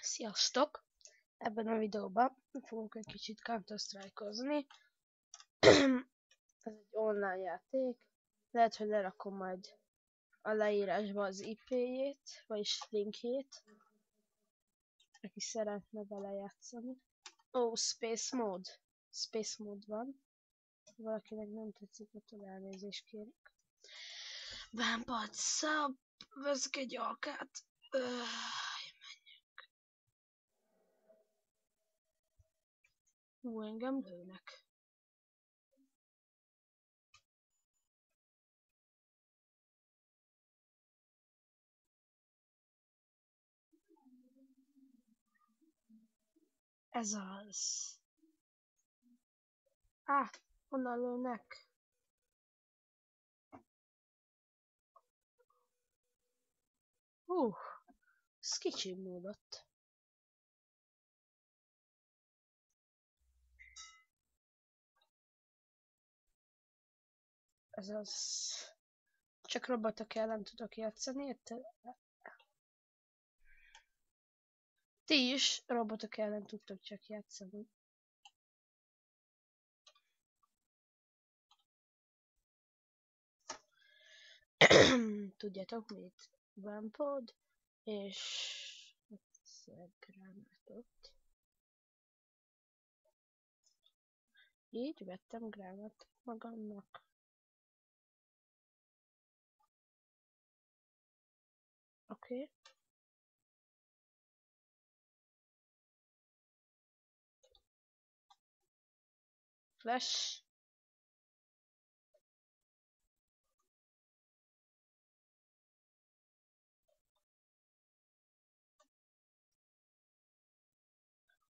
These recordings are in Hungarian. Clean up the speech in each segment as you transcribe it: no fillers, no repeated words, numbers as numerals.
Sziasztok! Ebben a videóban fogunk egy kicsit Counter-Strike-ozni. Ez egy online játék. Lehet, hogy lerakom majd a leírásba az IP-jét, vagyis linkjét, aki szeretne vele játszani. Space Mode. Space Mode van. Valakinek nem tetszik, attól elnézést kérek. Vampad Sub. Veszek egy alkát. Engem lőnek. Ez az. Honnan lőnek? Ez kicsi múlott. Ez az... Csak robotok ellen tudok játszani, érted? Ti is robotok ellen tudtok csak játszani. Tudjátok mit? Vampod és gránátot. Így vettem gránát magamnak. Oké. Flash.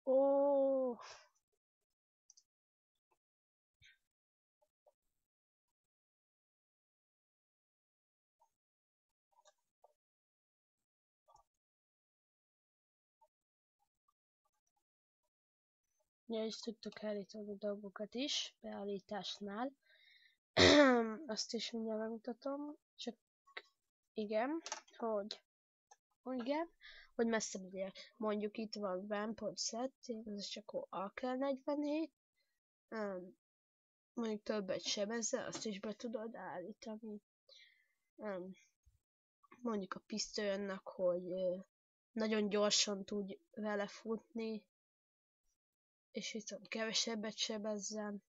Ó. Ja, és tudtok állítani dolgokat is, beállításnál. Azt is mindjárt megmutatom, csak igen, hogy messze megyek. Mondjuk itt van Vampod set, ez csak AK-47, mondjuk többet sebezze, azt is be tudod állítani. Mondjuk a pisztolyonnak, hogy nagyon gyorsan tudj vele futni, és viszont kevesebbet sebezzen.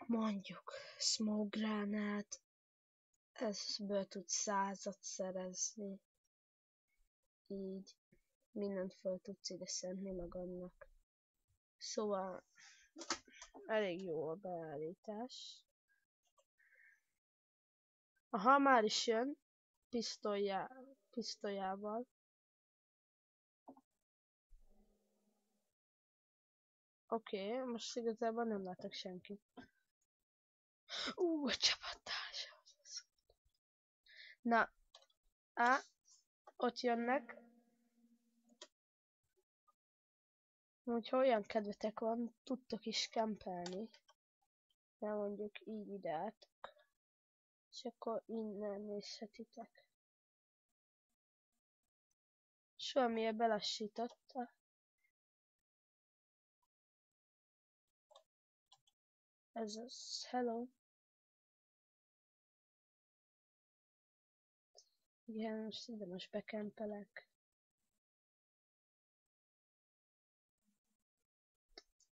Mondjuk smoke gránát, ezből tud 100-at szerezni. Így mindent fel tudsz ide szedni magadnak. Szóval elég jó a beállítás. Aha, már is jön pisztolyával. Oké, most igazából nem látok senkit. A csapattárs. Na, ott jönnek. Úgyhogy olyan kedvetek van, tudtok is kempelni. De mondjuk így ide álltok. És akkor innen nézhetitek. És valamiért belassította. Ez az, hello. Igen, most bekempelek.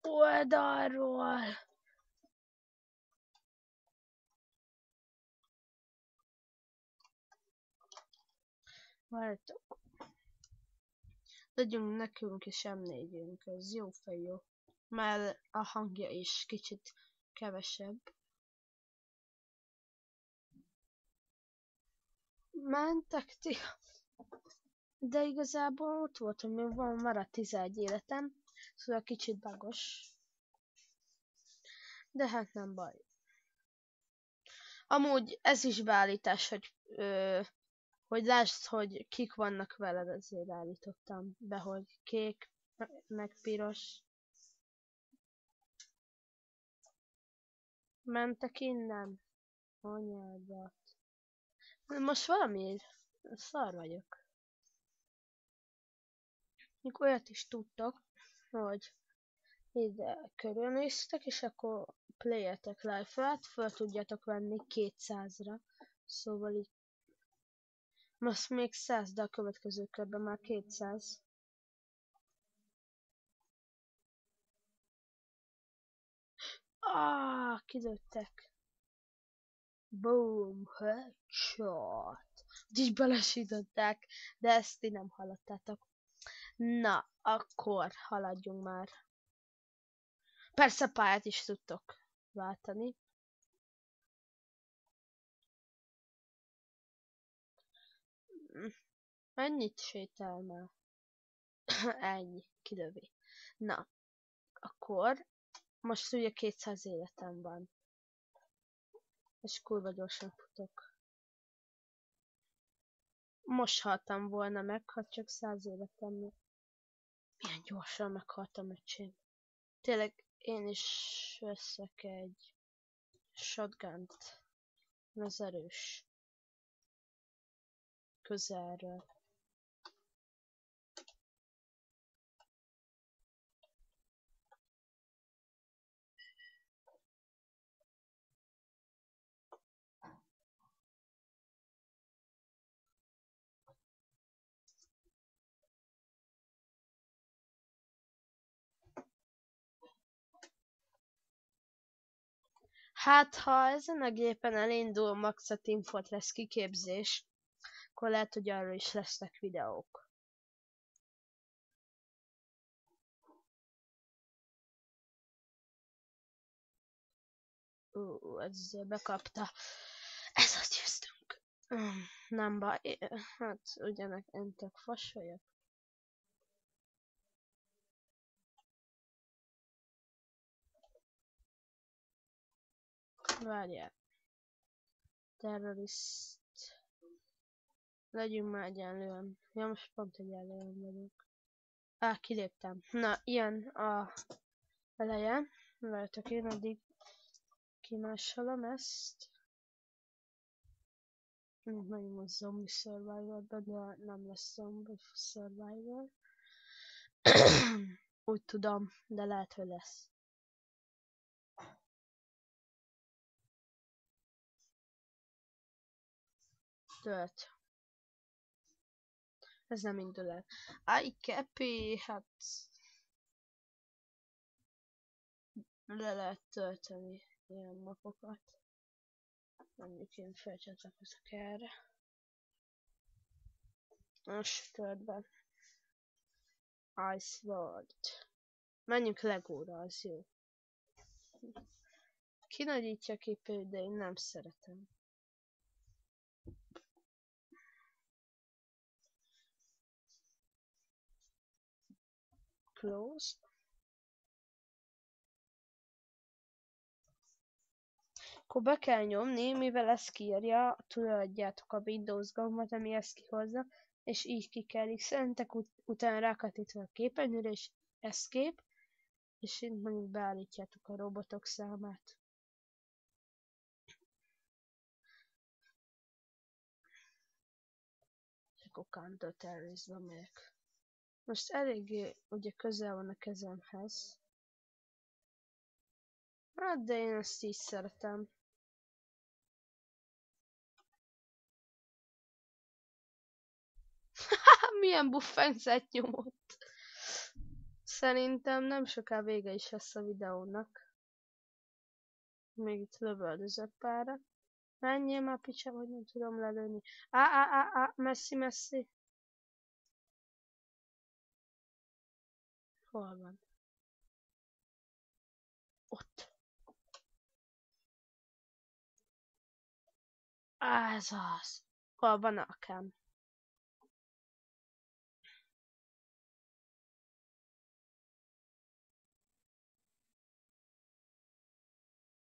Oldalról! Vártok. Legyünk nekünk is M4-ünk, ez jó fejó. Mert a hangja is kicsit kevesebb. Mentek ti? De igazából ott voltam, még van maradt 11 életem, szóval kicsit bagos. De hát nem baj. Amúgy ez is beállítás, hogy lásd, hogy kik vannak veled, ezért állítottam be, hogy kék, meg piros. Mentek innen? Anyádat. Most valami szar vagyok. Olyat is tudtok, hogy ide körülnéztek, és akkor playeltek live-át, fel tudjátok venni 200-ra. Szóval így most még 100, de a következő körben már 200. Kilőttek. Boom, headshot. Így belesították, de ezt ti nem hallottátok. Na, akkor haladjunk már. Persze pályát is tudtok váltani. Ennyit sétálnál? Ennyi, kilövi. Na, akkor most ugye 200 életem van. És kurva gyorsan futok. Most haltam volna meg, ha csak 100 életem. Milyen gyorsan meghaltam, öcsém. Tényleg én is veszek egy shotgunt. Az erős. Közelről. Hát, ha ezen a gépen elindul max a Team Fortress kiképzés, akkor lehet, hogy arról is lesznek videók. Ezzel bekapta. Ez azt győztünk. Nem baj, hát ugyanek én tök fos vagyok. Várjál. Terrorist. Legyünk már egyenlően. Ja, most pont egyenlően vagyunk. Kiléptem. Na, ilyen a eleje. Várjátok, én addig kimásolom ezt. Megint a Zombie Survivor-ba, de nem lesz Zombie Survivor. Úgy tudom, de lehet, hogy lesz. Tölt. Ez nem indul el. Kepi, hát... Le lehet tölteni ilyen mapokat. Mondjuk én felcsatlakozok erre. Most tölt be. Ice World. Menjünk Legóra, az jó. Kinagyítja a képét, de én nem szeretem. Close. Akkor be kell nyomni, mivel ezt kiírja, tudjátok a Windows gombot, ami ezt kihozza, és így ki kell x-entek, utána rákattintva a képernyőre, és escape, és itt mondjuk beállítjátok a robotok számát. És akkor counter-terrorism-ba megyek. Most eléggé ugye közel van a kezemhez. Hát de én ezt így szeretem. Milyen buffencet nyomott. Szerintem nem soká vége is lesz a videónak. Még itt lövöldözök pára. Menjél már picsa, hogy nem tudom lelőni. Messzi. Hol van? Ott. Ez az. Hol van akám?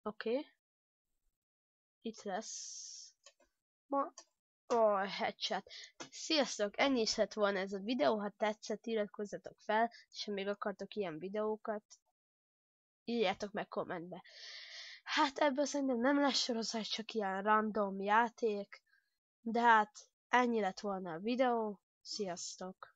Oké. Itt lesz. Headshot. Sziasztok, ennyi is lett volna ez a videó, ha tetszett, iratkozzatok fel, és ha még akartok ilyen videókat, írjátok meg kommentbe. Hát ebből szerintem nem lesz sorozat, csak ilyen random játék, de hát ennyi lett volna a videó, sziasztok!